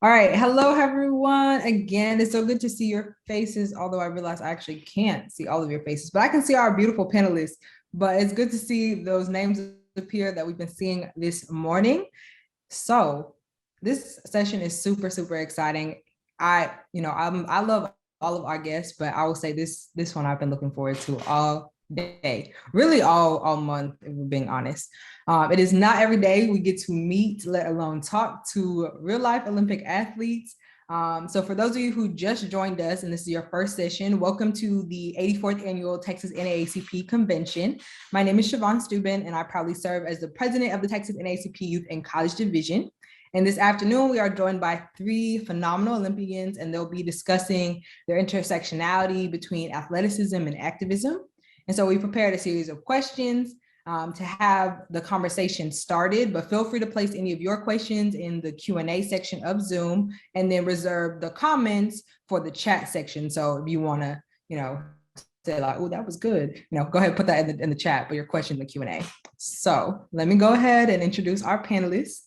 All right. Hello, everyone. Again, it's so good to see your faces, although I realize I actually can't see all of your faces, but I can see our beautiful panelists. But it's good to see those names appear that we've been seeing this morning. So this session is super, super exciting. I love all of our guests, but I will say this one I've been looking forward to all day, really all month, if we're being honest. It is not every day we get to meet, let alone talk to real life Olympic athletes. So for those of you who just joined us and this is your first session, welcome to the 84th Annual Texas NAACP Convention. My name is Siobhan Steuben, and I proudly serve as the president of the Texas NAACP Youth and College Division. And this afternoon, we are joined by three phenomenal Olympians, and they'll be discussing their intersectionality between athleticism and activism. And so we prepared a series of questions to have the conversation started, but feel free to place any of your questions in the Q&A section of Zoom, and then reserve the comments for the chat section. So if you want to, say like, oh, that was good, go ahead and put that in the chat, but your question in the Q&A. So let me go ahead and introduce our panelists.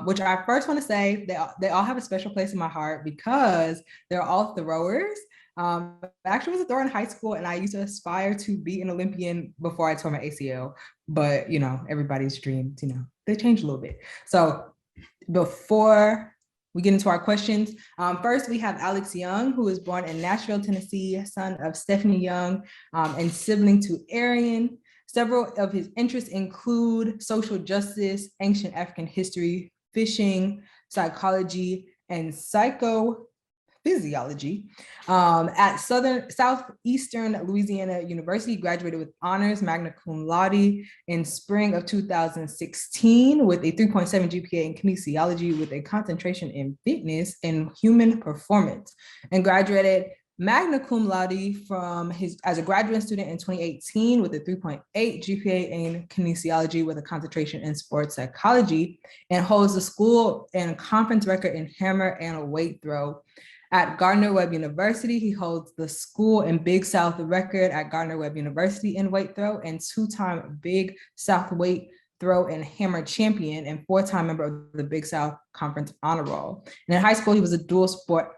Which I first want to say they all have a special place in my heart because they're all throwers. I actually was a thrower in high school, and I used to aspire to be an Olympian before I tore my ACL. But everybody's dreams, they change a little bit. So before we get into our questions, first we have Alex Young, who was born in Nashville, Tennessee, son of Stephanie Young, and sibling to Arian. Several of his interests include social justice, ancient African history, fishing, psychology, and psychophysiology. At Southeastern Louisiana University, he graduated with honors magna cum laude in spring of 2016 with a 3.7 GPA in kinesiology with a concentration in fitness and human performance, and graduated magna cum laude as a graduate student in 2018 with a 3.8 GPA in kinesiology with a concentration in sports psychology, and holds the school and conference record in hammer and weight throw. At Gardner-Webb University, he holds the school and Big South record at Gardner-Webb University in weight throw, and two-time Big South weight throw and hammer champion, and four-time member of the Big South Conference Honor Roll. And in high school, he was a dual sport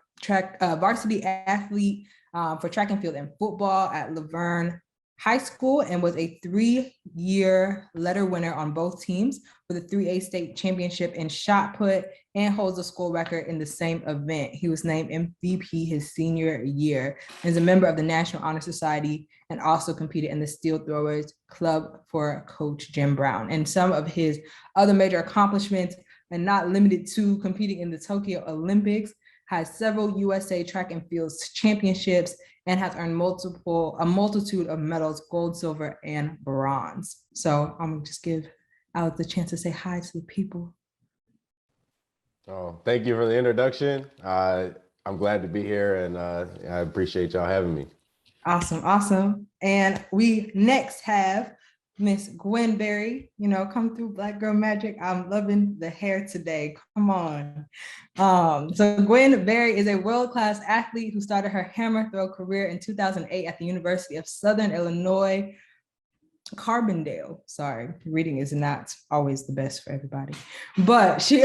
varsity athlete for track and field and football at Laverne High School, and was a 3-year letter winner on both teams for the 3A state championship in shot put, and holds a school record in the same event. He was named MVP his senior year, and is a member of the National Honor Society, and also competed in the Steel Throwers Club for Coach Jim Brown. And some of his other major accomplishments, and not limited to competing in the Tokyo Olympics, has several USA track and field championships, and has earned a multitude of medals, gold, silver, and bronze. So I'm gonna just give Alex the chance to say hi to the people. Oh, thank you for the introduction. I'm glad to be here, and I appreciate y'all having me. Awesome. And we next have Miss Gwen Berry, come through Black Girl Magic. I'm loving the hair today. Come on. So Gwen Berry is a world-class athlete who started her hammer throw career in 2008 at the University of Southern Illinois, Carbondale. Sorry, reading is not always the best for everybody. But she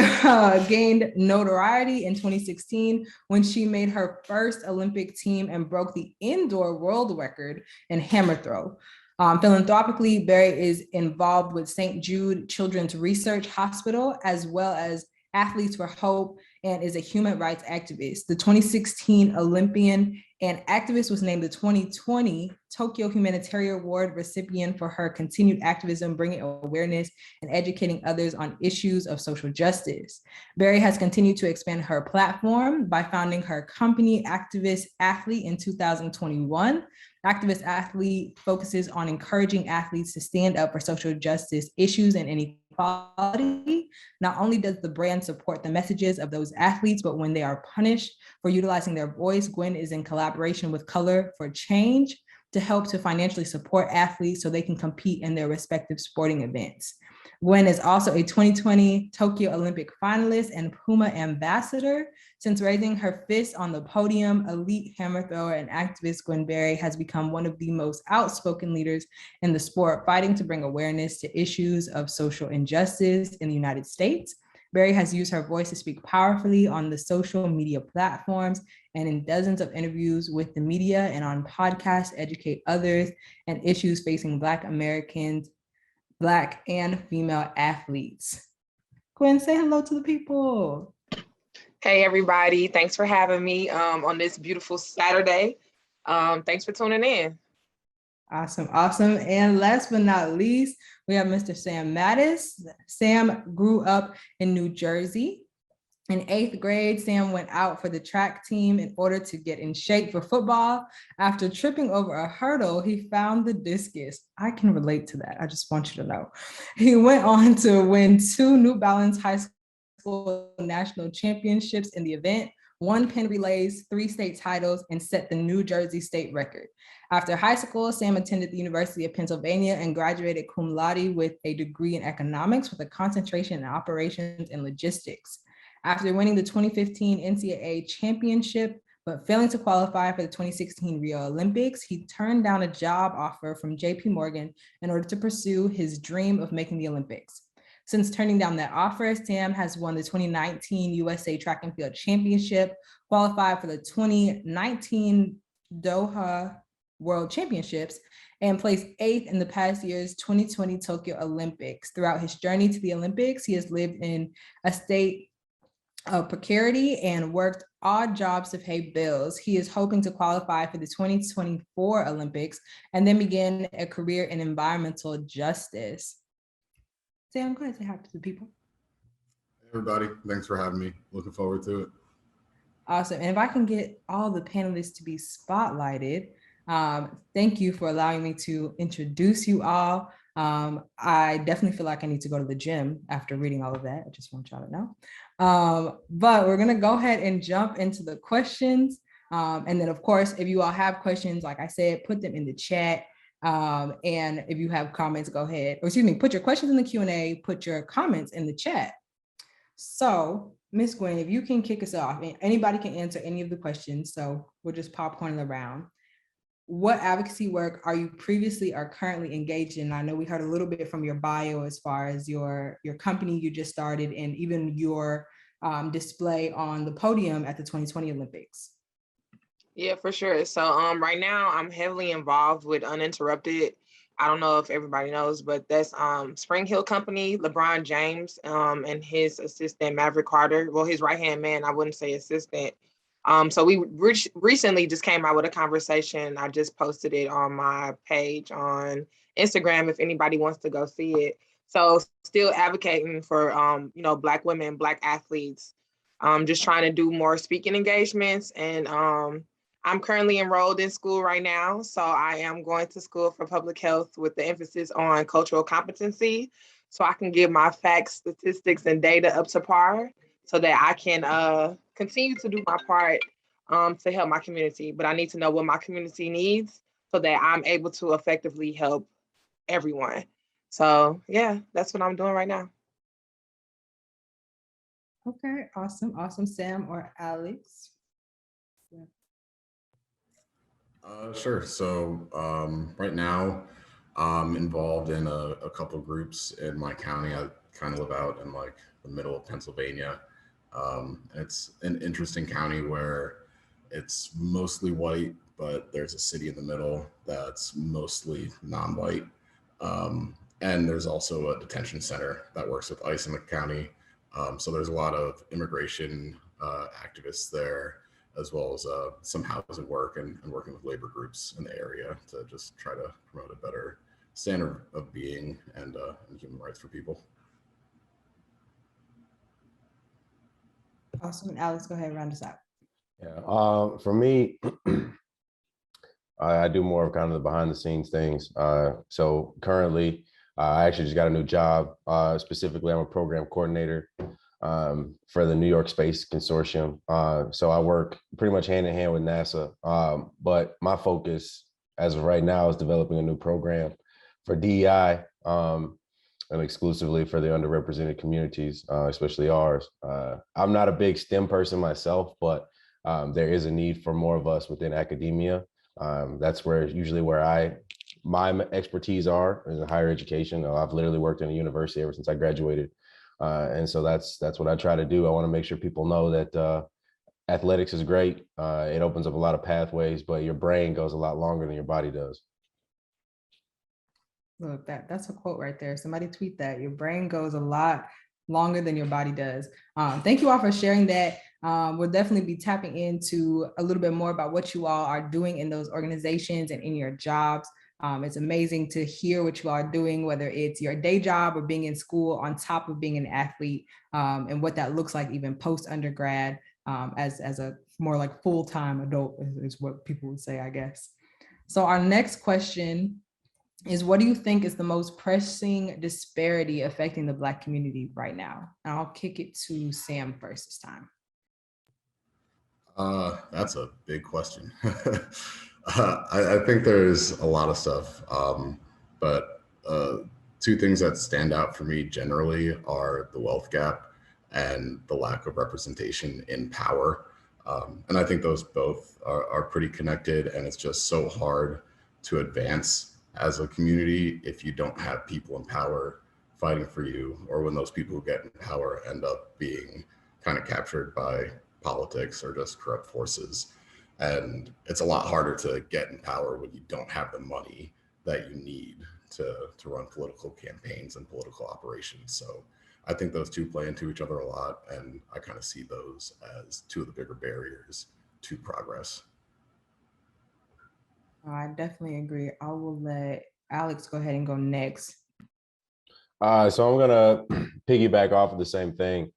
gained notoriety in 2016 when she made her first Olympic team and broke the indoor world record in hammer throw. Philanthropically, Berry is involved with St. Jude Children's Research Hospital, as well as Athletes for Hope, and is a human rights activist. The 2016 Olympian and activist was named the 2020 Tokyo Humanitarian Award recipient for her continued activism, bringing awareness and educating others on issues of social justice. Berry has continued to expand her platform by founding her company, Activist Athlete, in 2021. Activist Athlete focuses on encouraging athletes to stand up for social justice issues and inequality. Not only does the brand support the messages of those athletes, but when they are punished for utilizing their voice, Gwen is in collaboration with Color for Change to help to financially support athletes so they can compete in their respective sporting events. Gwen is also a 2020 Tokyo Olympic finalist and Puma ambassador. Since raising her fist on the podium, elite hammer thrower and activist Gwen Berry has become one of the most outspoken leaders in the sport, fighting to bring awareness to issues of social injustice in the United States. Barry has used her voice to speak powerfully on the social media platforms and in dozens of interviews with the media and on podcasts to educate others and issues facing Black Americans, Black and female athletes. Gwen, say hello to the people. Hey, everybody. Thanks for having me on this beautiful Saturday. Thanks for tuning in. Awesome, awesome. And last but not least, we have Mr. Sam Mattis. Sam grew up in New Jersey. In 8th grade, Sam went out for the track team in order to get in shape for football. After tripping over a hurdle, he found the discus. I can relate to that. I just want you to know. He went on to win 2 New Balance high school national championships in the event, 1 pin relays, 3 state titles, and set the New Jersey state record. After high school, Sam attended the University of Pennsylvania and graduated cum laude with a degree in economics with a concentration in operations and logistics. After winning the 2015 NCAA championship, but failing to qualify for the 2016 Rio Olympics, he turned down a job offer from JP Morgan in order to pursue his dream of making the Olympics. Since turning down that offer, Sam has won the 2019 USA Track and Field Championship, qualified for the 2019 Doha World Championships, and placed 8th in the past year's 2020 Tokyo Olympics. Throughout his journey to the Olympics, he has lived in a state of precarity and worked odd jobs to pay bills. He is hoping to qualify for the 2024 Olympics and then begin a career in environmental justice. Sam, go ahead and say hi to the people. Hey everybody, thanks for having me. Looking forward to it. Awesome. And if I can get all the panelists to be spotlighted, thank you for allowing me to introduce you all. I definitely feel like I need to go to the gym after reading all of that. I just want y'all to know. But we're gonna go ahead and jump into the questions. And then of course, if you all have questions, like I said, put them in the chat. And if you have comments, go ahead, or excuse me, put your questions in the Q&A, put your comments in the chat. So Ms. Gwen, if you can kick us off, and anybody can answer any of the questions. So we'll just popcorn around. What advocacy work are you previously or currently engaged in? I know we heard a little bit from your bio as far as your company you just started and even your display on the podium at the 2020 Olympics. Yeah, for sure. So right now I'm heavily involved with Uninterrupted. I don't know if everybody knows, but that's Spring Hill Company, LeBron James and his assistant Maverick Carter. Well, his right-hand man, I wouldn't say assistant. So we recently just came out with a conversation. I just posted it on my page on Instagram if anybody wants to go see it. So still advocating for Black women, Black athletes, just trying to do more speaking engagements. And I'm currently enrolled in school right now. So I am going to school for public health with the emphasis on cultural competency. So I can get my facts, statistics, and data up to par so that I can continue to do my part to help my community. But I need to know what my community needs so that I'm able to effectively help everyone. So yeah, that's what I'm doing right now. Okay, awesome, awesome. Sam or Alex? Sure. So right now, I'm involved in a couple of groups in my county. I kind of live out in like the middle of Pennsylvania. It's an interesting county where it's mostly white, but there's a city in the middle that's mostly non-white. And there's also a detention center that works with ICE in the county. So there's a lot of immigration activists there, as well as some housing work and working with labor groups in the area to just try to promote a better standard of being and human rights for people. Awesome. And Alex, go ahead and round us out. Yeah, for me, I do more of kind of the behind the scenes things. So currently, I actually just got a new job. Specifically, I'm a program coordinator for the New York Space Consortium. So I work pretty much hand in hand with NASA. But my focus as of right now is developing a new program for DEI and exclusively for the underrepresented communities, especially ours. I'm not a big STEM person myself, but there is a need for more of us within academia. That's usually where my expertise are in higher education. I've literally worked in a university ever since I graduated And so that's what I try to do. I want to make sure people know that athletics is great. It opens up a lot of pathways, but your brain goes a lot longer than your body does. Look, that's a quote right there. Somebody tweet that. Your brain goes a lot longer than your body does. Thank you all for sharing that. We'll definitely be tapping into a little bit more about what you all are doing in those organizations and in your jobs. It's amazing to hear what you all are doing, whether it's your day job or being in school on top of being an athlete, and what that looks like even post-undergrad, as a more like full-time adult is what people would say, I guess. So our next question is, what do you think is the most pressing disparity affecting the Black community right now? And I'll kick it to Sam first this time. That's a big question. I think there's a lot of stuff, but two things that stand out for me generally are the wealth gap and the lack of representation in power. And I think those both are pretty connected, and it's just so hard to advance as a community if you don't have people in power fighting for you, or when those people who get in power end up being kind of captured by politics or just corrupt forces. And it's a lot harder to get in power when you don't have the money that you need to run political campaigns and political operations. So I think those two play into each other a lot, and I kind of see those as two of the bigger barriers to progress. I definitely agree. I will let Alex go ahead and go next. So I'm gonna piggyback off of the same thing.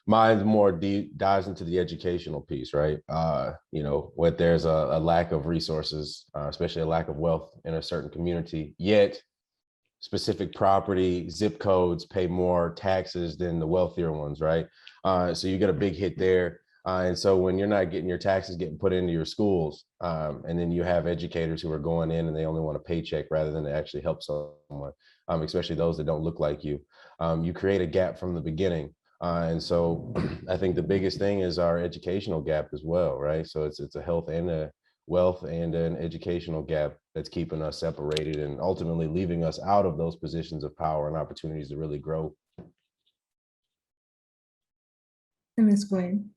Mine more dives into the educational piece, right? What there's a lack of resources, especially a lack of wealth in a certain community, yet specific property, zip codes pay more taxes than the wealthier ones, right? So you get a big hit there. And so when you're not getting your taxes getting put into your schools, and then you have educators who are going in and they only want a paycheck rather than to actually help someone, especially those that don't look like you, you create a gap from the beginning. And so I think the biggest thing is our educational gap as well, right? So it's a health and a wealth and an educational gap that's keeping us separated and ultimately leaving us out of those positions of power and opportunities to really grow. Ms. Gwen.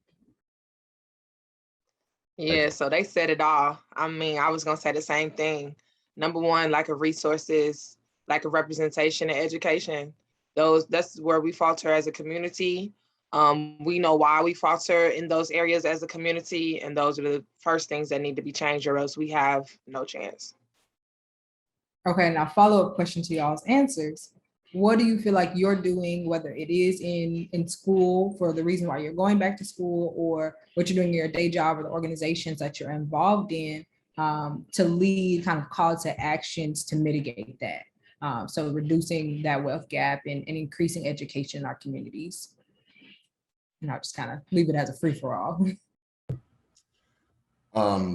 Yeah, so they said it all. I mean, I was gonna say the same thing. Number one, lack of resources, lack of representation and education. That's where we falter as a community. We know why we falter in those areas as a community, and those are the first things that need to be changed, or else we have no chance. Okay, now follow-up question to y'all's answers. What do you feel like you're doing, whether it is in school for the reason why you're going back to school, or what you're doing in your day job or the organizations that you're involved in, to lead kind of call to actions to mitigate that? So reducing that wealth gap and increasing education in our communities. And I'll just kind of leave it as a free-for-all.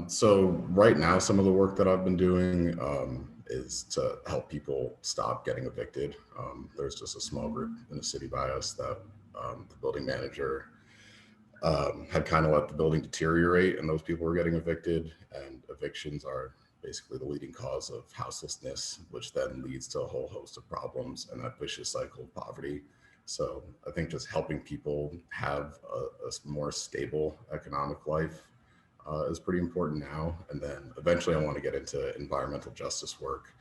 So right now, some of the work that I've been doing is to help people stop getting evicted. There's just a small group in the city by us that the building manager had kind of let the building deteriorate, and those people were getting evicted, and evictions are basically the leading cause of houselessness, which then leads to a whole host of problems and that vicious cycle of poverty. So I think just helping people have a more stable economic life is pretty important now. And then eventually I want to get into environmental justice work.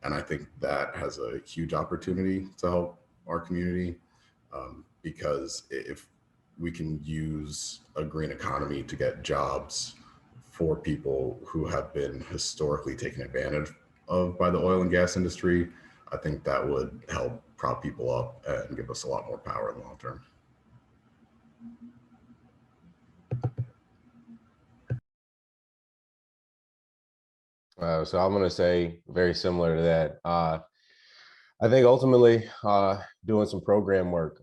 And I think that has a huge opportunity to help our community, because if we can use a green economy to get jobs for people who have been historically taken advantage of by the oil and gas industry, I think that would help prop people up and give us a lot more power in the long term. So I'm going to say very similar to that. I think ultimately doing some program work,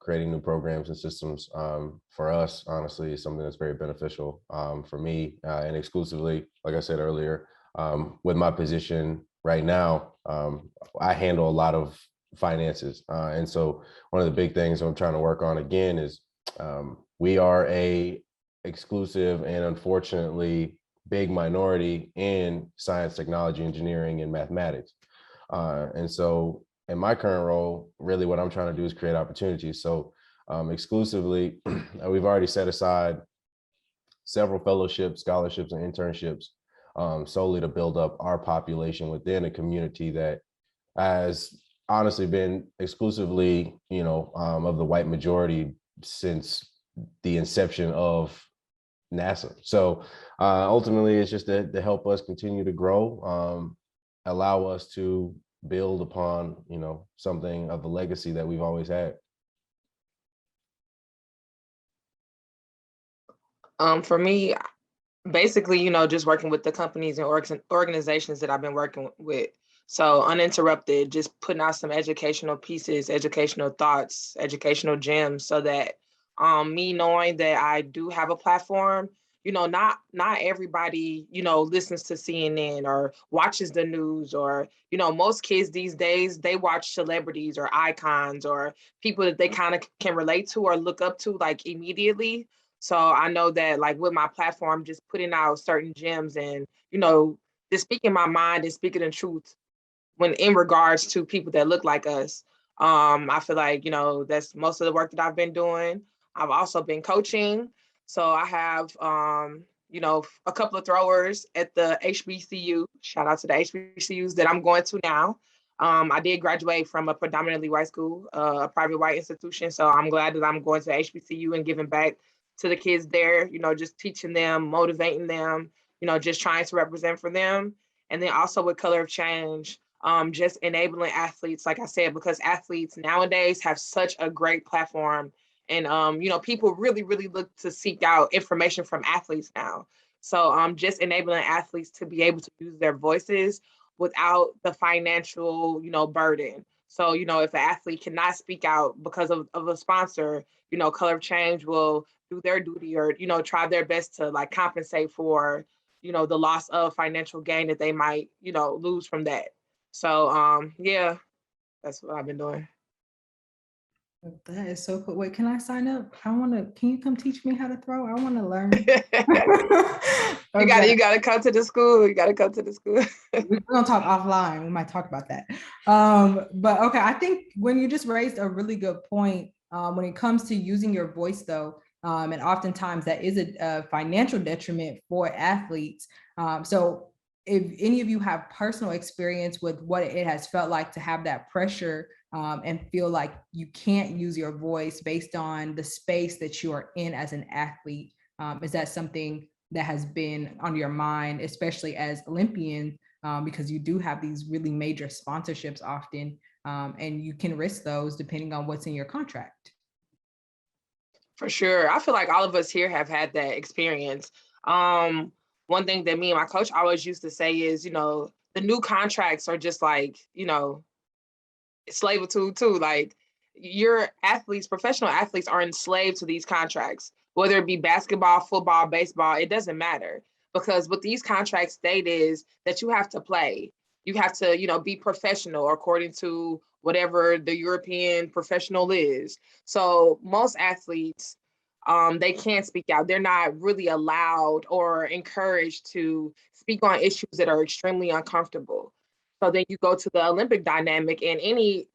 creating new programs and systems for us, honestly, is something that's very beneficial for me, and exclusively, like I said earlier, with my position right now, I handle a lot of finances. And so one of the big things I'm trying to work on again is we are a exclusive and unfortunately big minority in science, technology, engineering, and mathematics. And so in my current role, really what I'm trying to do is create opportunities. So exclusively, we've already set aside several fellowships, scholarships, and internships solely to build up our population within a community that has honestly been exclusively, of the white majority since the inception of NASA. So ultimately, it's just to help us continue to grow, allow us to build upon, something of the legacy that we've always had. For me, basically, just working with the companies and organizations that I've been working with. So uninterrupted, just putting out some educational pieces, educational thoughts, educational gems, so that me knowing that I do have a platform, not everybody, listens to CNN or watches the news, or, most kids these days, they watch celebrities or icons or people that they kind of can relate to or look up to like immediately. So I know that like with my platform, just putting out certain gems and, just speaking my mind and speaking the truth when in regards to people that look like us. I feel like, that's most of the work that I've been doing. I've also been coaching. So I have, a couple of throwers at the HBCU. Shout out to the HBCUs that I'm going to now. I did graduate from a predominantly white school, a private white institution. So I'm glad that I'm going to HBCU and giving back to the kids there, just teaching them, motivating them, just trying to represent for them. And then also with Color of Change, just enabling athletes, like I said, because athletes nowadays have such a great platform. And, people really, really look to seek out information from athletes now. So just enabling athletes to be able to use their voices without the financial, burden. So, if an athlete cannot speak out because of a sponsor, Color of Change will do their duty or, try their best to like compensate for, the loss of financial gain that they might, lose from that. So yeah, that's what I've been doing. That is so cool. Wait, can I sign up? Can you come teach me how to throw? I want to learn. You gotta come to the school. You gotta come to the school. We're gonna talk offline. We might talk about that. But okay, I think when you just raised a really good point, when it comes to using your voice though, and oftentimes that is a financial detriment for athletes. So if any of you have personal experience with what it has felt like to have that pressure and feel like you can't use your voice based on the space that you are in as an athlete, is that something that has been on your mind, especially as Olympians, because you do have these really major sponsorships often, and you can risk those depending on what's in your contract? For sure. I feel like all of us here have had that experience. One thing that me and my coach always used to say is, the new contracts are just like, slavitude too. Like your athletes, professional athletes are enslaved to these contracts, whether it be basketball, football, baseball, it doesn't matter. Because what these contracts state is that you have to play. You have to, be professional according to whatever the European professional is. So most athletes, they can't speak out. They're not really allowed or encouraged to speak on issues that are extremely uncomfortable. So then you go to the Olympic dynamic, and any,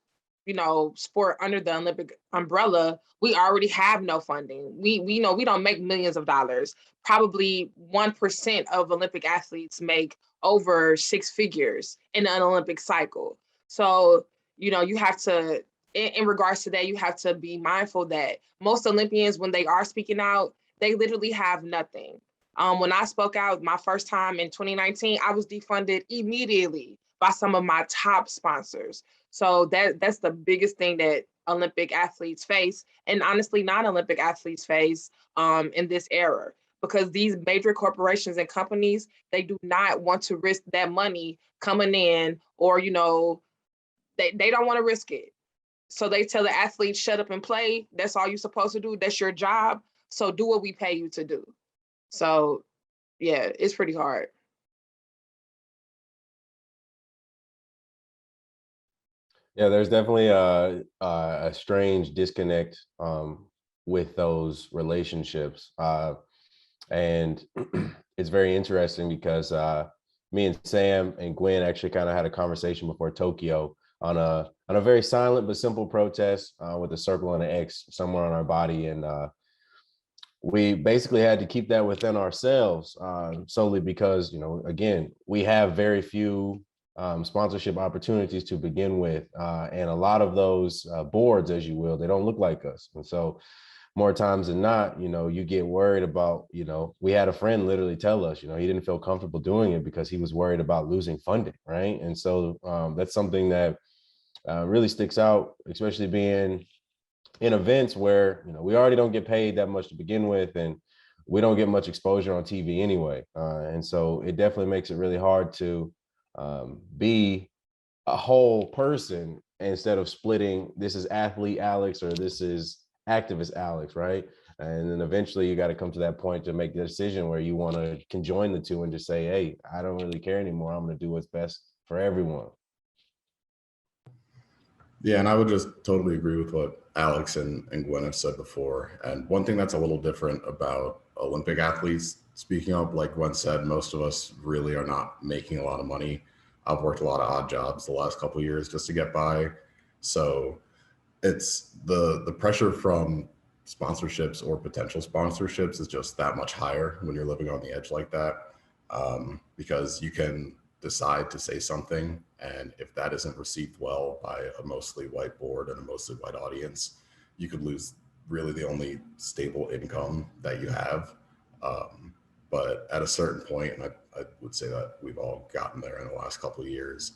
sport under the Olympic umbrella, we already have no funding. We know we don't make millions of dollars. Probably 1% of Olympic athletes make over six figures in an Olympic cycle. So, you have to, in regards to that, you have to be mindful that most Olympians, when they are speaking out, they literally have nothing. When I spoke out my first time in 2019, I was defunded immediately by some of my top sponsors. So that's the biggest thing that Olympic athletes face, and honestly, non-Olympic athletes face in this era, because these major corporations and companies, they do not want to risk that money coming in, or they don't want to risk it. So they tell the athletes, shut up and play. That's all you're supposed to do. That's your job. So do what we pay you to do. So yeah, it's pretty hard. Yeah, there's definitely a strange disconnect with those relationships. And it's very interesting because me and Sam and Gwen actually kind of had a conversation before Tokyo on a very silent but simple protest with a circle and an X somewhere on our body. And we basically had to keep that within ourselves solely because, you know, again, we have very few sponsorship opportunities to begin with. And a lot of those boards, as you will, they don't look like us. And so more times than not, you know, you get worried about, you know, we had a friend literally tell us, you know, he didn't feel comfortable doing it because he was worried about losing funding, right? And so that's something that really sticks out, especially being in events where, you know, we already don't get paid that much to begin with, and we don't get much exposure on TV anyway. And so it definitely makes it really hard to be a whole person instead of splitting, this is athlete Alex or this is activist Alex, right? And then eventually you got to come to that point to make the decision where you want to conjoin the two and just say, hey, I don't really care anymore. I'm going to do what's best for everyone. Yeah, and I would just totally agree with what Alex and Gwen have said before. And one thing that's a little different about Olympic athletes, speaking of, like Gwen said, most of us really are not making a lot of money. I've worked a lot of odd jobs the last couple of years just to get by. So it's the pressure from sponsorships or potential sponsorships is just that much higher when you're living on the edge like that, because you can decide to say something, and if that isn't received well by a mostly white board and a mostly white audience, you could lose really the only stable income that you have. But at a certain point, and I would say that we've all gotten there in the last couple of years,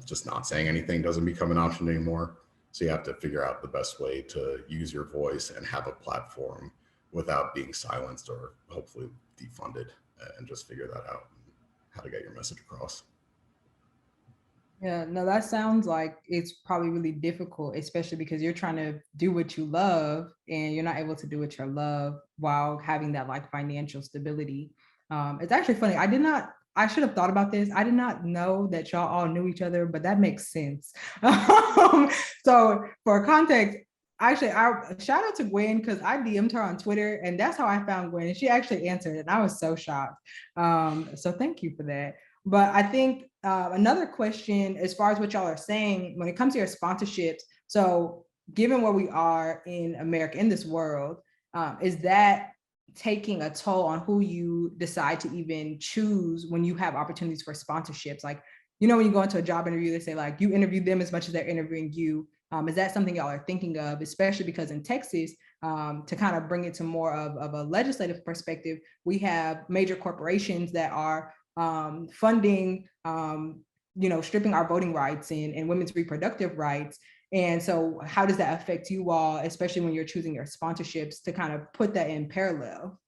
just not saying anything doesn't become an option anymore. So you have to figure out the best way to use your voice and have a platform without being silenced or hopefully defunded, and just figure that out, how to get your message across. Yeah, no, that sounds like it's probably really difficult, especially because you're trying to do what you love and you're not able to do what you love while having that like financial stability. It's actually funny. I should have thought about this. I did not know that y'all all knew each other, but that makes sense. So for context, actually, I shout out to Gwen because I DM'd her on Twitter and that's how I found Gwen. And she actually answered and I was so shocked. So thank you for that. But I think another question, as far as what y'all are saying, when it comes to your sponsorships, so given where we are in America, in this world, is that taking a toll on who you decide to even choose when you have opportunities for sponsorships? Like, you know, when you go into a job interview, they say like, you interview them as much as they're interviewing you. Is that something y'all are thinking of, especially because in Texas, to kind of bring it to more of a legislative perspective, we have major corporations that are funding, you know, stripping our voting rights and women's reproductive rights. And so how does that affect you all, especially when you're choosing your sponsorships, to kind of put that in parallel?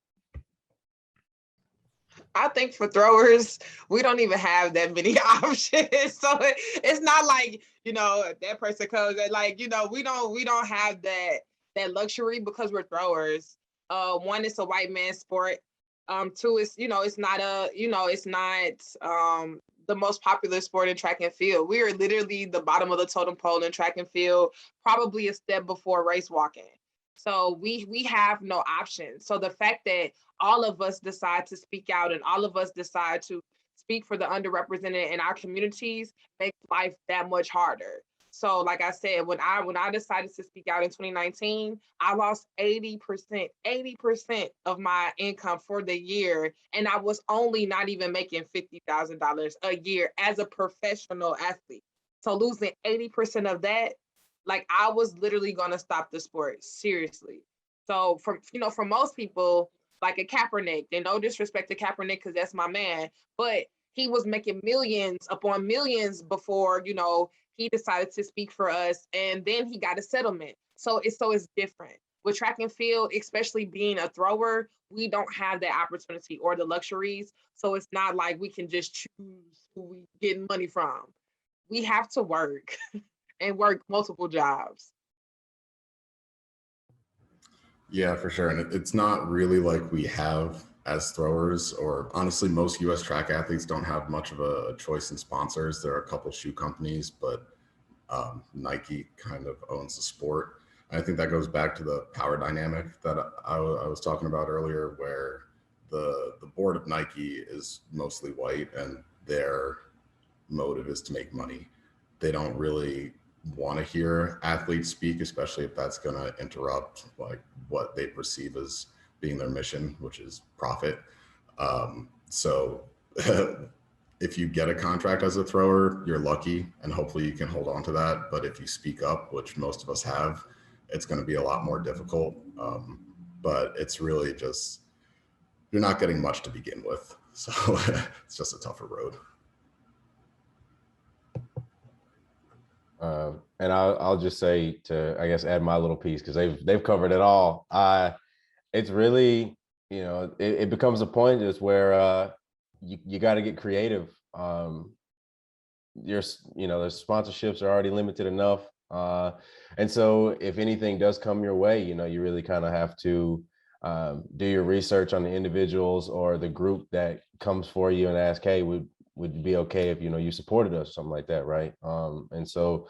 I think for throwers, we don't even have that many options. So it's not like, you know, that person comes and like, you know, we don't have that luxury because we're throwers. One, it's a white man sport. Two, it's, you know, it's not the most popular sport in track and field. We are literally the bottom of the totem pole in track and field, probably a step before race walking. So we have no options. So the fact that all of us decide to speak out and all of us decide to speak for the underrepresented in our communities makes life that much harder. So like I said, when I decided to speak out in 2019, I lost 80% of my income for the year. And I was only not even making $50,000 a year as a professional athlete. So losing 80% of that, like I was literally gonna stop the sport, seriously. So for most people, like a Kaepernick, and no disrespect to Kaepernick, because that's my man, but he was making millions upon millions before, you know, he decided to speak for us, and then he got a settlement. So it's different. With track and field, especially being a thrower, we don't have that opportunity or the luxuries. So it's not like we can just choose who we get money from. We have to work and work multiple jobs. Yeah, for sure. And it's not really like we have as throwers, or honestly, most US track athletes don't have much of a choice in sponsors. There are a couple shoe companies, but Nike kind of owns the sport. And I think that goes back to the power dynamic that I was talking about earlier, where the board of Nike is mostly white and their motive is to make money. they don't really want to hear athletes speak, especially if that's going to interrupt like what they perceive as being their mission, which is profit. So if you get a contract as a thrower, you're lucky, and hopefully you can hold on to that. But if you speak up, which most of us have, it's going to be a lot more difficult. But it's really just, you're not getting much to begin with. So it's just a tougher road. And I'll just say to, I guess, add my little piece, because they've covered it all. It's really, it becomes a point just where you got to get creative. The sponsorships are already limited enough, and so if anything does come your way, you really kind of have to do your research on the individuals or the group that comes for you and ask, hey, would it be okay if you supported us, something like that, right? And so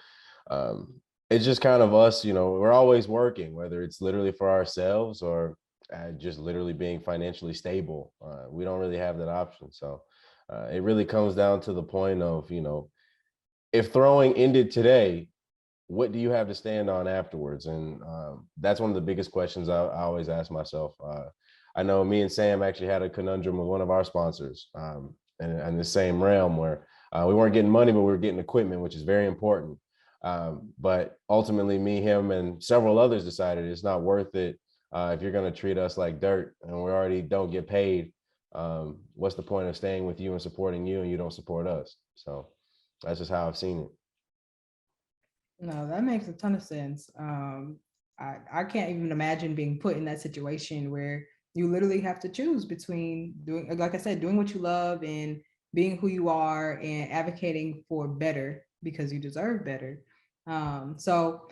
it's just kind of us, we're always working, whether it's literally for ourselves or just literally being financially stable. We don't really have that option. So it really comes down to the point of, if throwing ended today, what do you have to stand on afterwards? And that's one of the biggest questions I always ask myself. I know me and Sam actually had a conundrum with one of our sponsors in the same realm where we weren't getting money, but we were getting equipment, which is very important. But ultimately, me, him, and several others decided it's not worth it. If you're going to treat us like dirt and we already don't get paid, what's the point of staying with you and supporting you and you don't support us? So that's just how I've seen it. No, that makes a ton of sense. I can't even imagine being put in that situation where you literally have to choose between doing, like I said, doing what you love and being who you are and advocating for better because you deserve better. So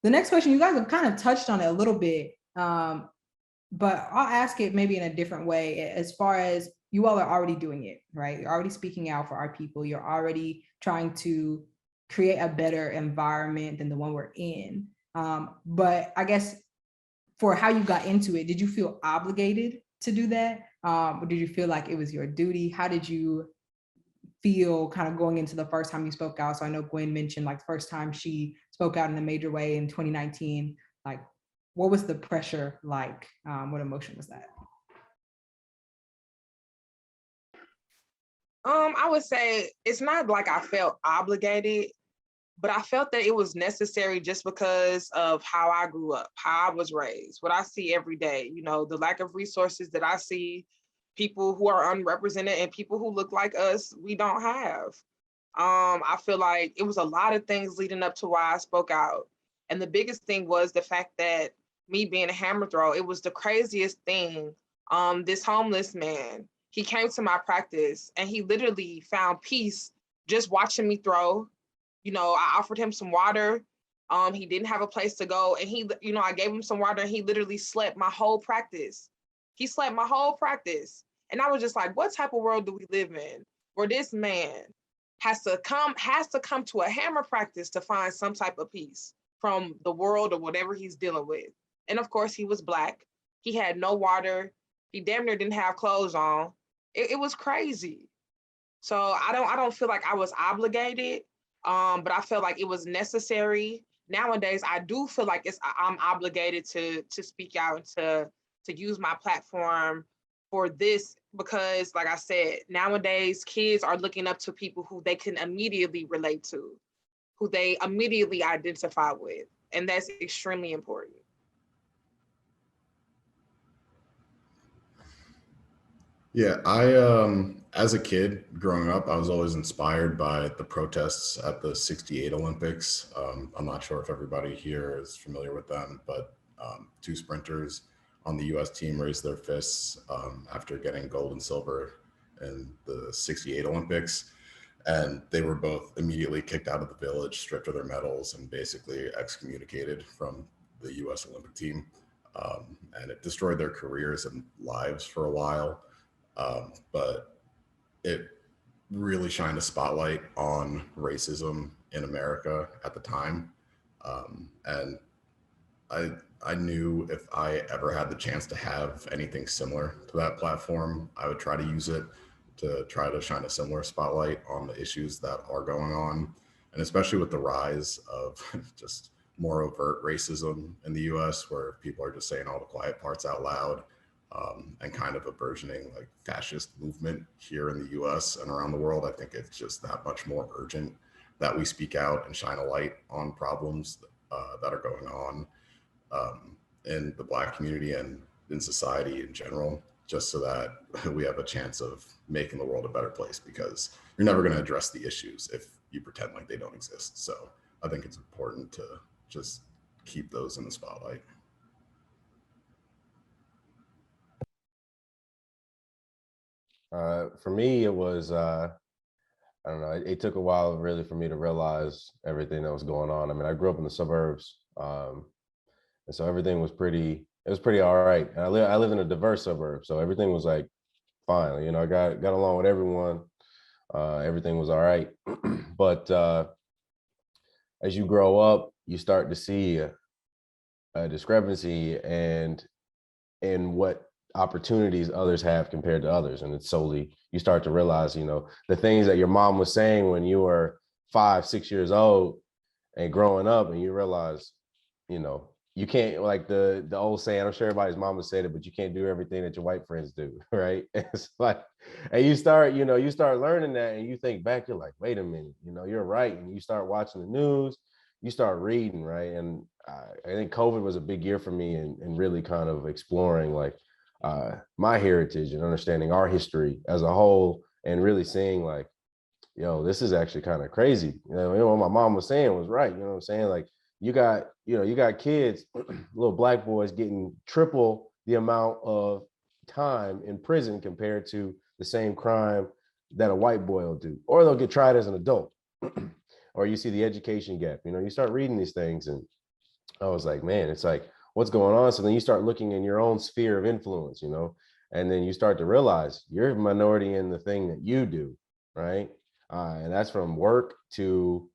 the next question, you guys have kind of touched on it a little bit, but I'll ask it maybe in a different way. As far as you all are already doing it, right? You're already speaking out for our people. You're already trying to create a better environment than the one we're in. But I guess for how you got into it, did you feel obligated to do that? Or did you feel like it was your duty? How did you feel kind of going into the first time you spoke out? So I know Gwen mentioned like the first time she spoke out in a major way in 2019, like what was the pressure like? What emotion was that? I would say it's not like I felt obligated, but I felt that it was necessary just because of how I grew up, how I was raised, what I see every day, the lack of resources that I see, people who are unrepresented and people who look like us, we don't have. I feel like it was a lot of things leading up to why I spoke out. And the biggest thing was the fact that me being a hammer throw, it was the craziest thing. This homeless man, he came to my practice and he literally found peace just watching me throw. I offered him some water. He didn't have a place to go. And I gave him some water and he literally slept my whole practice. He slept my whole practice. And I was just like, what type of world do we live in where this man has to come to a hammer practice to find some type of peace from the world or whatever he's dealing with? And of course, he was Black. He had no water. He damn near didn't have clothes on. It was crazy. So I don't feel like I was obligated, but I felt like it was necessary. Nowadays, I do feel like I'm obligated to speak out and to use my platform for this because, like I said, nowadays kids are looking up to people who they can immediately relate to, who they immediately identify with, and that's extremely important. Yeah, I as a kid growing up, I was always inspired by the protests at the '68 Olympics. I'm not sure if everybody here is familiar with them, but two sprinters on the U.S. team raised their fists after getting gold and silver in the '68 Olympics. And they were both immediately kicked out of the village, stripped of their medals, and basically excommunicated from the U.S. Olympic team. And it destroyed their careers and lives for a while. But it really shined a spotlight on racism in America at the time. And I knew if I ever had the chance to have anything similar to that platform, I would try to use it to try to shine a similar spotlight on the issues that are going on And especially with the rise of just more overt racism in the US, where people are just saying all the quiet parts out loud, and kind of a burgeoning like fascist movement here in the US and around the world, I think it's just that much more urgent that we speak out and shine a light on problems that are going on in the Black community and in society in general, just so that we have a chance of making the world a better place, because you're never going to address the issues if you pretend like they don't exist. So I think it's important to just keep those in the spotlight. For me, it was, I don't know, it took a while really for me to realize everything that was going on. I mean, I grew up in the suburbs, and so everything was it was pretty all right. And I live in a diverse suburb, so everything was like fine. You know, I got along with everyone. Everything was all right. But as you grow up, you start to see a discrepancy and in what opportunities others have compared to others. And it's solely, you start to realize, you know, the things that your mom was saying when you were 5, 6 years old and growing up, and you realize, you know, you can't, like the old saying, I'm sure everybody's mama said it, but you can't do everything that your white friends do, right? It's like, and you start learning that, and you think back, you're like, wait a minute, you know, you're right. And you start watching the news, you start reading, right? And I think COVID was a big year for me and really kind of exploring like my heritage and understanding our history as a whole, and really seeing like, yo, this is actually kind of crazy. You know, what my mom was saying was right. You know what I'm saying? Like you got kids, little Black boys getting triple the amount of time in prison compared to the same crime that a white boy will do, or they'll get tried as an adult. Or you see the education gap. You know, you start reading these things, and I was like, man, it's like, what's going on? So then you start looking in your own sphere of influence, you know, and then you start to realize you're a minority in the thing that you do, right? And that's from work to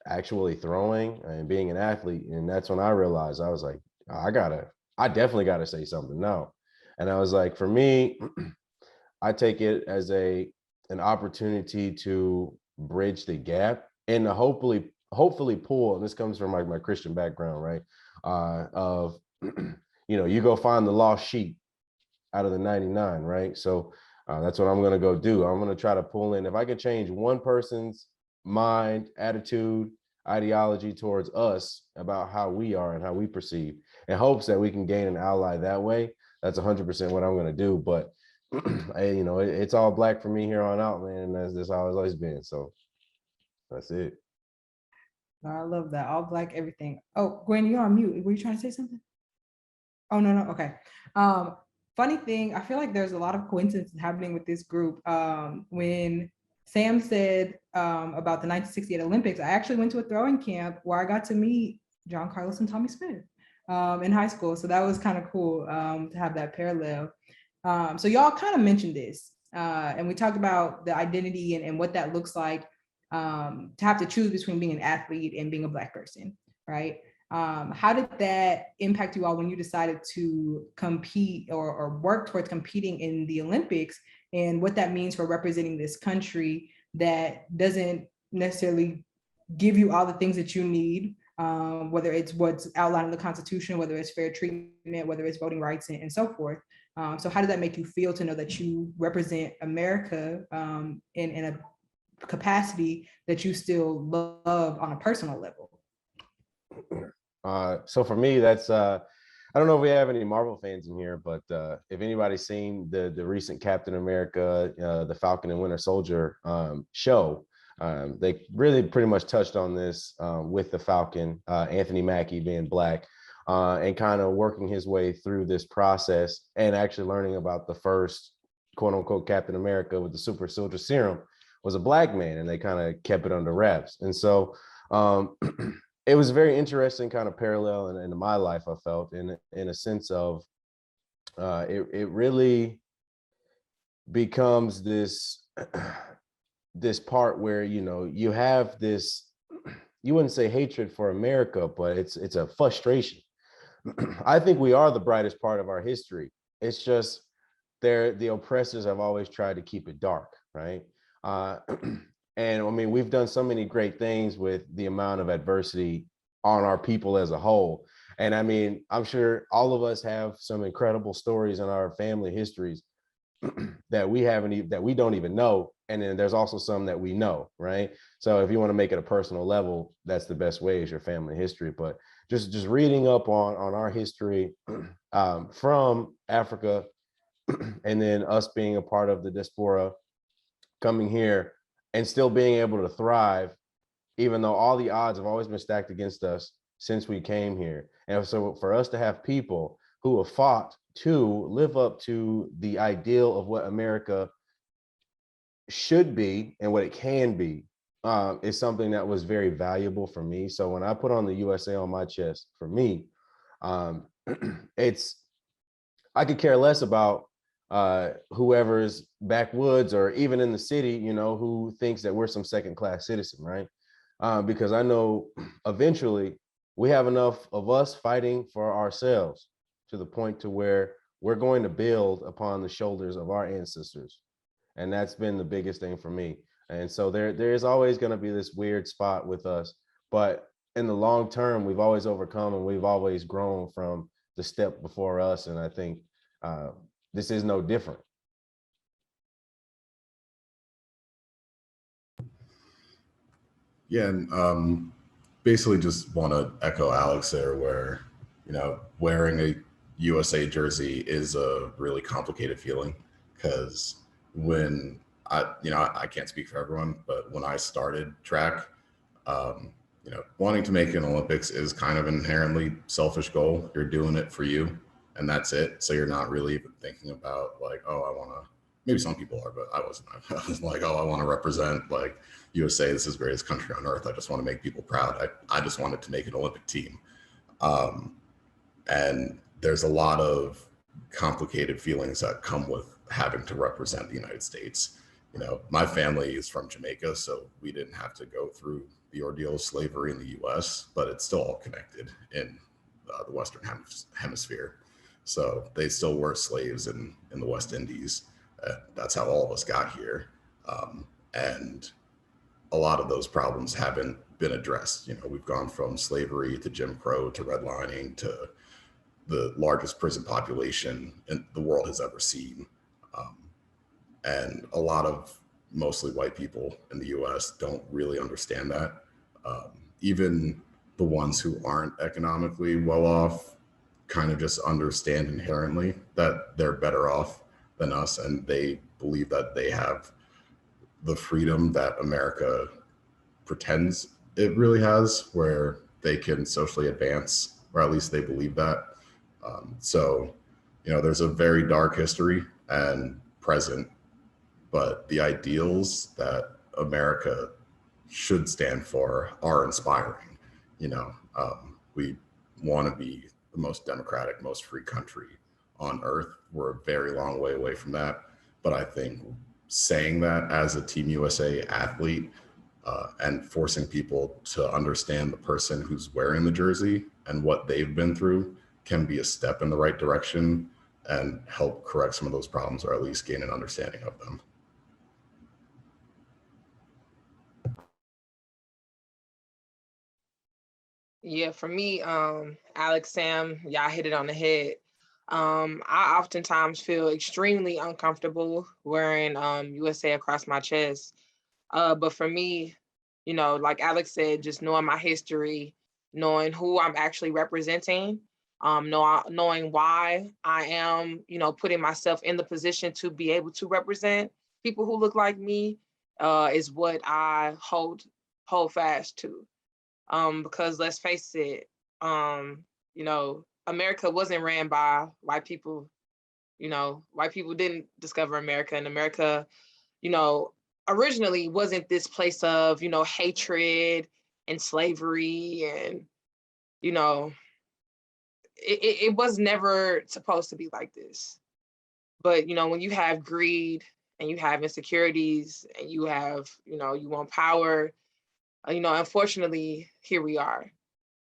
actually throwing and being an athlete. And that's when I realized, I was like, I definitely gotta say something now. And I was like, for me, I take it as an opportunity to bridge the gap and to hopefully pull, and this comes from like my Christian background, right? Of you know, you go find the lost sheep out of the 99, right? So that's what I'm gonna go do. I'm gonna try to pull in, if I could change one person's mind, attitude, ideology towards us about how we are and how we perceive, in hopes that we can gain an ally that way. That's 100% what I'm gonna do. But you know, it's all Black for me here on out, man. And that's how it's always been. So that's it. I love that. All Black, everything. Oh, Gwen, you're on mute. Were you trying to say something? Oh, no. Okay. Funny thing, I feel like there's a lot of coincidences happening with this group. When Sam said about the 1968 Olympics, I actually went to a throwing camp where I got to meet John Carlos and Tommy Smith in high school. So that was kind of cool to have that parallel. So y'all kind of mentioned this, and we talked about the identity and what that looks like, to have to choose between being an athlete and being a Black person, right? How did that impact you all when you decided to compete or work towards competing in the Olympics, and what that means for representing this country that doesn't necessarily give you all the things that you need, whether it's what's outlined in the Constitution, whether it's fair treatment, whether it's voting rights, and so forth. So how did that make you feel to know that you represent America in a capacity that you still love on a personal level? So for me, that's I don't know if we have any Marvel fans in here, but if anybody's seen the recent Captain America, the Falcon and Winter Soldier show, they really pretty much touched on this with the Falcon, Anthony Mackie being Black, and kind of working his way through this process and actually learning about the first quote unquote Captain America with the super soldier serum was a Black man, and they kind of kept it under wraps. And so it was a very interesting kind of parallel in my life, I felt, in a sense of it really becomes this this part where, you know, you have this, you wouldn't say hatred for America, but it's a frustration. I think we are the brightest part of our history. It's just the oppressors have always tried to keep it dark, right? And I mean, we've done so many great things with the amount of adversity on our people as a whole. And I mean, I'm sure all of us have some incredible stories in our family histories that we don't even know. And then there's also some that we know, right? So if you want to make it a personal level, that's the best way, is your family history. But just reading up on our history from Africa, and then us being a part of the diaspora, coming here and still being able to thrive, even though all the odds have always been stacked against us since we came here. And so for us to have people who have fought to live up to the ideal of what America should be and what it can be, is something that was very valuable for me. So when I put on the USA on my chest, for me, it's, I could care less about whoever's backwoods or even in the city, you know, who thinks that we're some second class citizen, right? Because I know eventually we have enough of us fighting for ourselves to the point to where we're going to build upon the shoulders of our ancestors. And that's been the biggest thing for me. And so there is always going to be this weird spot with us, but in the long term, we've always overcome and we've always grown from the step before us. And I think this is no different. Yeah, and basically just want to echo Alex there, where, you know, wearing a USA jersey is a really complicated feeling, because when I can't speak for everyone, but when I started track, you know, wanting to make an Olympics is kind of an inherently selfish goal. You're doing it for you, and that's it. So you're not really even thinking about like, oh, I want to. Maybe some people are, but I wasn't. I was like, oh, I want to represent like USA. This is the greatest country on earth. I just want to make people proud. I just wanted to make an Olympic team. And there's a lot of complicated feelings that come with having to represent the United States. You know, my family is from Jamaica, so we didn't have to go through the ordeal of slavery in the US, but it's still all connected in the Western Hemisphere. So they still were slaves in the West Indies. That's how all of us got here. And a lot of those problems haven't been addressed. You know, we've gone from slavery to Jim Crow to redlining to the largest prison population the world has ever seen. And a lot of mostly white people in the US don't really understand that. Even the ones who aren't economically well off kind of just understand inherently that they're better off than us, and they believe that they have the freedom that America pretends it really has, where they can socially advance, or at least they believe that. So, you know, there's a very dark history and present, but the ideals that America should stand for are inspiring. You know, we want to be the most democratic, most free country on earth. We're a very long way away from that. But I think saying that as a Team USA athlete, and forcing people to understand the person who's wearing the jersey and what they've been through can be a step in the right direction and help correct some of those problems, or at least gain an understanding of them. Yeah, for me, Alex, Sam, y'all hit it on the head. I oftentimes feel extremely uncomfortable wearing USA across my chest. But for me, you know, like Alex said, just knowing my history, knowing who I'm actually representing, knowing why I am, you know, putting myself in the position to be able to represent people who look like me, is what I hold fast to. Because let's face it, you know, America wasn't ran by white people. You know, white people didn't discover America, and America, you know, originally wasn't this place of, you know, hatred and slavery, and, you know, it was never supposed to be like this. But, you know, when you have greed and you have insecurities and you have, you know, you want power, you know, unfortunately, here we are.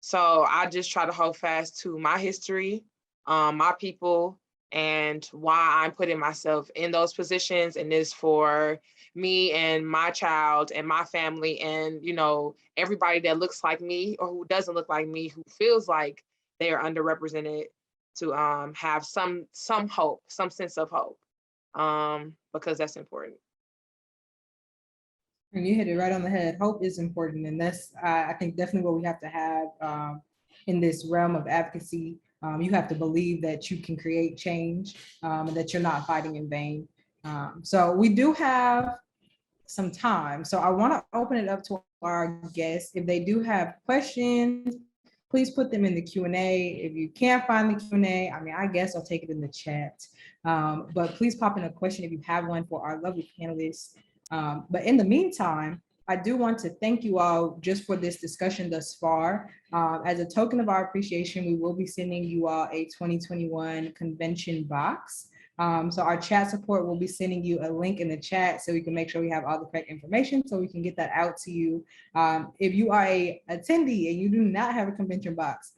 So I just try to hold fast to my history, my people, and why I'm putting myself in those positions, and is for me and my child and my family, and everybody that looks like me or who doesn't look like me, who feels like they are underrepresented, to have some hope, some sense of hope, because that's important. And you hit it right on the head. Hope is important, and that's I think definitely what we have to have in this realm of advocacy. You have to believe that you can create change, and that you're not fighting in vain. So we do have some time. So I want to open it up to our guests. If they do have questions, please put them in the Q&A. If you can't find the Q&A, I mean, I guess I'll take it in the chat. But please pop in a question if you have one for our lovely panelists. But in the meantime, I do want to thank you all just for this discussion thus far. As a token of our appreciation, we will be sending you all a 2021 convention box. So our chat support will be sending you a link in the chat so we can make sure we have all the correct information so we can get that out to you. If you are a attendee and you do not have a convention box,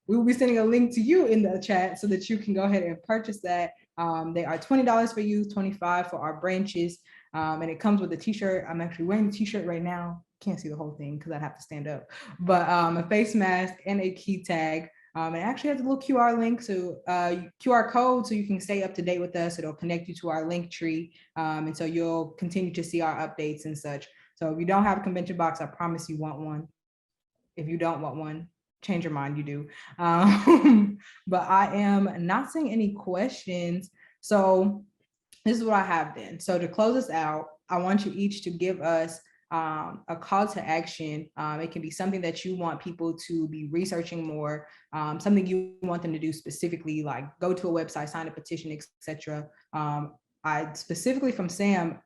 we will be sending a link to you in the chat so that you can go ahead and purchase that. They are $20 for you, $25 for our branches. And it comes with a t-shirt. I'm actually wearing the t-shirt right now. Can't see the whole thing because I'd have to stand up, but a face mask and a key tag. It actually has a little QR link, so QR code, so you can stay up to date with us. It'll connect you to our link tree, and so you'll continue to see our updates and such. So if you don't have a convention box, I promise you want one. If you don't want one, change your mind, you do. But I am not seeing any questions. So this is what I have then. So to close us out, I want you each to give us a call to action. It can be something that you want people to be researching more, something you want them to do specifically, like go to a website, sign a petition, etc. I specifically from Sam,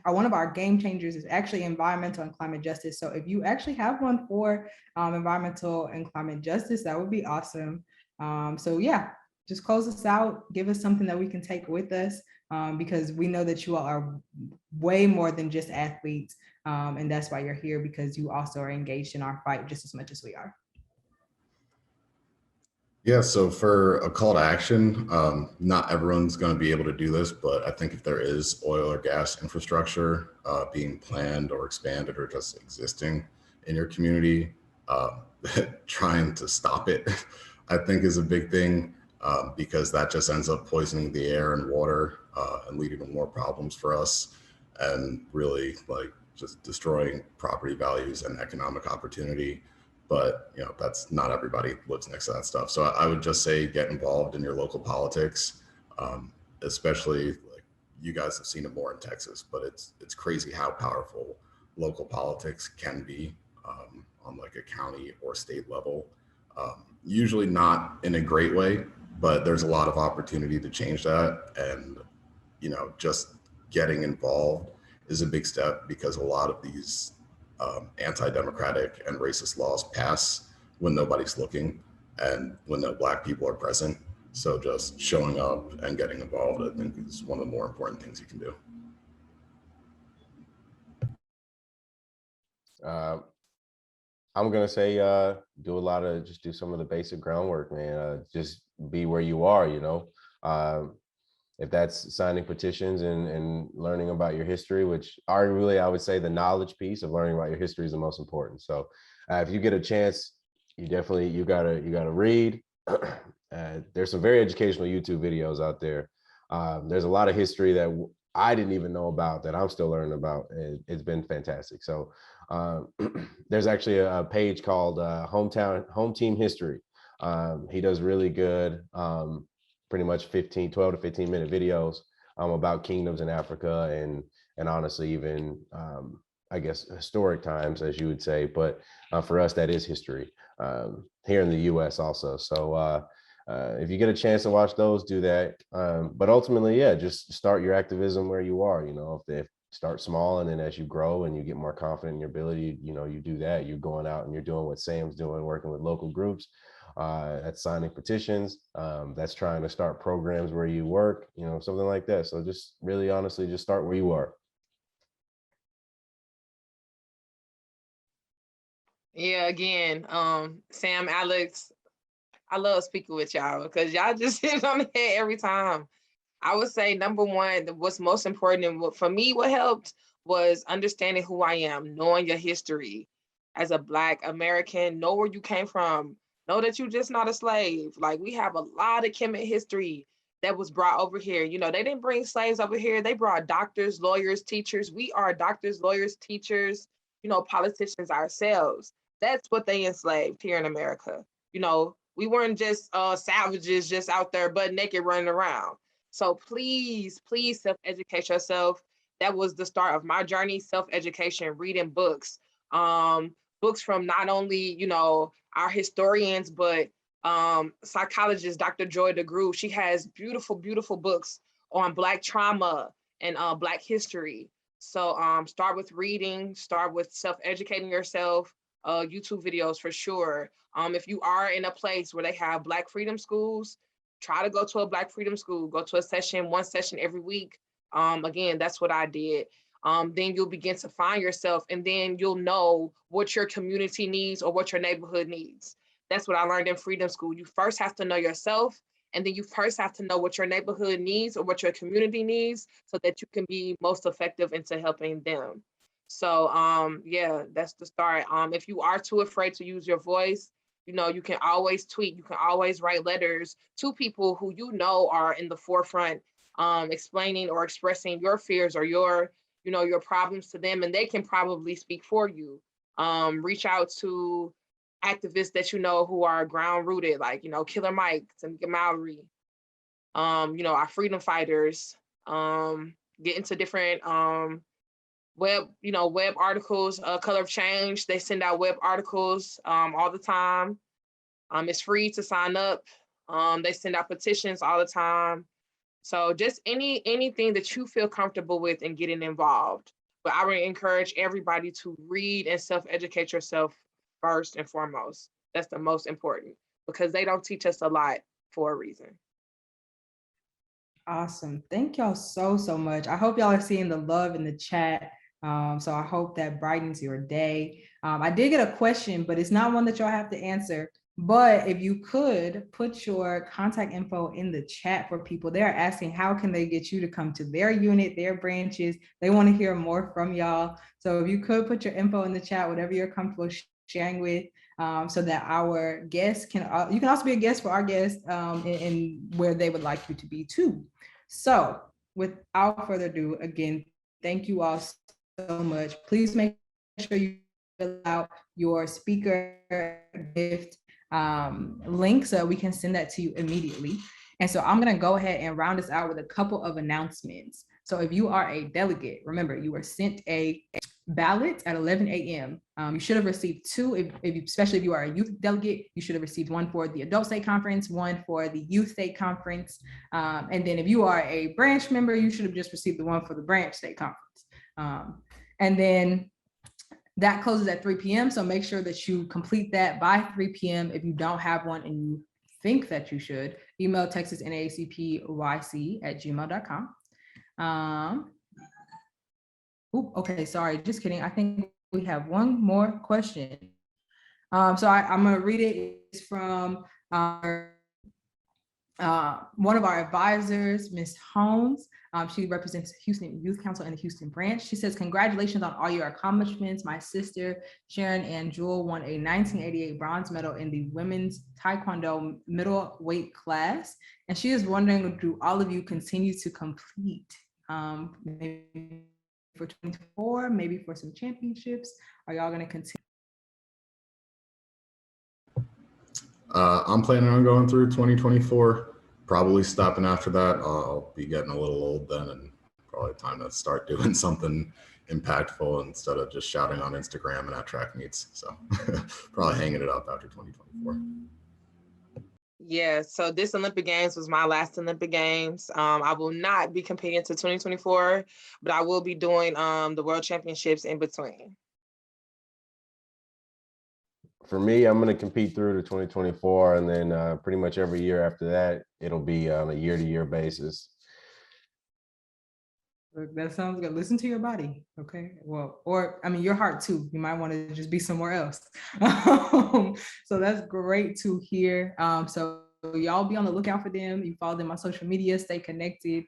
one of our game changers is actually environmental and climate justice. So if you actually have one for environmental and climate justice, that would be awesome. So yeah, just close us out, give us something that we can take with us, because we know that you all are way more than just athletes. And that's why you're here, because you also are engaged in our fight just as much as we are. Yeah, so for a call to action, not everyone's going to be able to do this, but I think if there is oil or gas infrastructure being planned or expanded or just existing in your community, trying to stop it, I think is a big thing, because that just ends up poisoning the air and water and leading to more problems for us, and really like just destroying property values and economic opportunity. But that's not everybody lives next to that stuff. So I would just say get involved in your local politics, especially like you guys have seen it more in Texas, but it's crazy how powerful local politics can be on like a county or state level. Usually not in a great way, but there's a lot of opportunity to change that. And just getting involved is a big step, because a lot of these anti-democratic and racist laws pass when nobody's looking and when no Black people are present. So just showing up and getting involved, I think, is one of the more important things you can do. I'm gonna say do some of the basic groundwork, man. Just be where you are, if that's signing petitions and learning about your history, which arguably I would say the knowledge piece of learning about your history is the most important. So if you get a chance, you gotta read. There's some very educational YouTube videos out there. There's a lot of history that I didn't even know about that I'm still learning about. It's been fantastic. So there's actually a page called Home Team History. He does really good, pretty much 12 to 15 minute videos about kingdoms in Africa and honestly even I guess historic times, as you would say, but for us that is history here in the US also. So if you get a chance to watch those, do that. But ultimately, yeah, just start your activism where you are. If start small, and then as you grow and you get more confident in your ability, you do that. You're going out and you're doing what Sam's doing, working with local groups. That's signing petitions, that's trying to start programs where you work, something like that. So just really honestly, just start where you are. Yeah, again, Sam, Alex, I love speaking with y'all because y'all just hit on the head every time. I would say number one, what's most important and for me, what helped was understanding who I am, knowing your history as a Black American, know where you came from, know that you're just not a slave. Like we have a lot of Kemet history that was brought over here. You know, they didn't bring slaves over here. They brought doctors, lawyers, teachers. We are doctors, lawyers, teachers, you know, politicians ourselves. That's what they enslaved here in America. You know, we weren't just savages just out there butt naked running around. So please, please self-educate yourself. That was the start of my journey, self-education, reading books, books from not only, you know, our historians, but psychologist, Dr. Joy DeGruy. She has beautiful, beautiful books on Black trauma and Black history. So start with reading, start with self-educating yourself, YouTube videos for sure. If you are in a place where they have Black freedom schools, try to go to a Black freedom school, go to a session, one session every week. Again, that's what I did. Then you'll begin to find yourself and then you'll know what your community needs or what your neighborhood needs. That's what I learned in freedom school. You first have to know yourself and then you first have to know what your neighborhood needs or what your community needs so that you can be most effective into helping them. So yeah, that's the start. If you are too afraid to use your voice, you know, you can always tweet, you can always write letters to people who you know are in the forefront, explaining or expressing your fears or your, you know, your problems to them, and they can probably speak for you. Reach out to activists that you know who are ground rooted, like, you know, Killer Mike, Tamika Mallory, you know, our freedom fighters, get into different web, you know, web articles, Color of Change, they send out web articles all the time. It's free to sign up. They send out petitions all the time. So just anything that you feel comfortable with and getting involved. But I would encourage everybody to read and self-educate yourself first and foremost. That's the most important because they don't teach us a lot for a reason. Awesome. Thank y'all so, so much. I hope y'all are seeing the love in the chat. So I hope that brightens your day. I did get a question, but it's not one that y'all have to answer. But if you could put your contact info in the chat for people, they're asking how can they get you to come to their unit, their branches. They want to hear more from y'all. So if you could put your info in the chat, whatever you're comfortable sharing with, so that our guests can, you can also be a guest for our guests in where they would like you to be too. So without further ado, again, thank you all so much. Please make sure you fill out your speaker gift link so we can send that to you immediately. And so I'm going to go ahead and round us out with a couple of announcements. So if you are a delegate, remember you were sent a ballot at 11 a.m. You should have received two, especially if you are a youth delegate, you should have received one for the adult state conference, one for the youth state conference. And then if you are a branch member, you should have just received the one for the branch state conference. And then that closes at 3 p.m. So make sure that you complete that by 3 p.m. If you don't have one and you think that you should, email texasnaacpyc@gmail.com. Okay, sorry, just kidding. I think we have one more question. So I'm gonna read it. It's from our one of our advisors, Ms. Holmes. She represents Houston Youth Council and the Houston branch. She says, congratulations on all your accomplishments. My sister, Sharon Ann Jewell, won a 1988 bronze medal in the women's Taekwondo middleweight class. And she is wondering, do all of you continue to compete? Maybe for 2024, maybe for some championships? Are y'all gonna continue? I'm planning on going through 2024, probably stopping after that. I'll be getting a little old then and probably time to start doing something impactful instead of just shouting on Instagram and at track meets. So probably hanging it up after 2024. Yeah, so this Olympic Games was my last Olympic Games. I will not be competing to 2024, but I will be doing the World Championships in between. For me, I'm going to compete through to 2024, and then pretty much every year after that, it'll be on a year-to-year basis. Look, that sounds good. Listen to your body, okay? Well, or I mean, your heart too. You might want to just be somewhere else. So that's great to hear. So y'all be on the lookout for them. You follow them on social media, stay connected.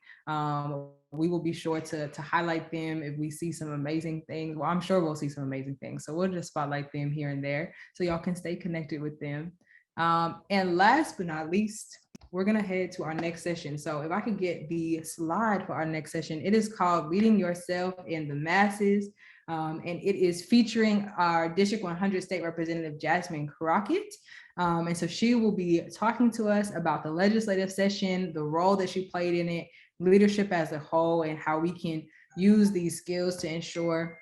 We will be sure to highlight them if we see some amazing things. Well, I'm sure we'll see some amazing things. So we'll just spotlight them here and there so y'all can stay connected with them. And last but not least, we're gonna head to our next session. So if I could get the slide for our next session, it is called Leading Yourself in the Masses. And it is featuring our District 100 State Representative Jasmine Crockett. And so she will be talking to us about the legislative session, the role that she played in it, leadership as a whole, and how we can use these skills to ensure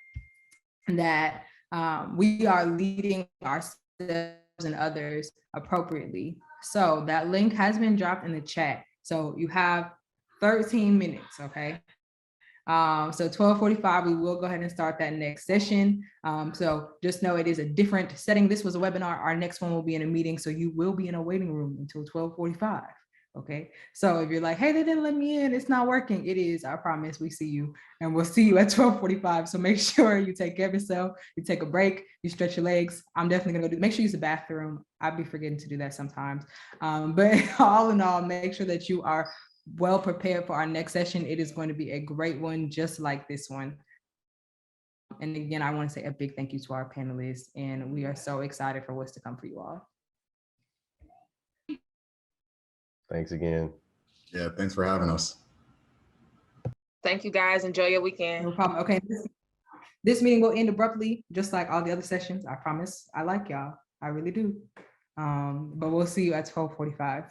that we are leading ourselves and others appropriately. So that link has been dropped in the chat. So you have 13 minutes, okay? So 12:45, we will go ahead and start that next session. So just know it is a different setting. This was a webinar. Our next one will be in a meeting. So you will be in a waiting room until 12:45. Okay. So if you're like, hey, they didn't let me in, it's not working. It is, I promise, we see you, and we'll see you at 12:45. So make sure you take care of yourself, you take a break, you stretch your legs. I'm definitely gonna go make sure you use the bathroom. I'd be forgetting to do that sometimes. But all in all, make sure that you are well prepared for our next session. It is going to be a great one, just like this one. And again, I want to say a big thank you to our panelists, and we are so excited for what's to come for you all. Thanks again. Yeah, thanks for having us. Thank you guys. Enjoy your weekend. No problem. Okay, this meeting will end abruptly, just like all the other sessions. I promise. I like y'all. I really do. But we'll see you at 12:45.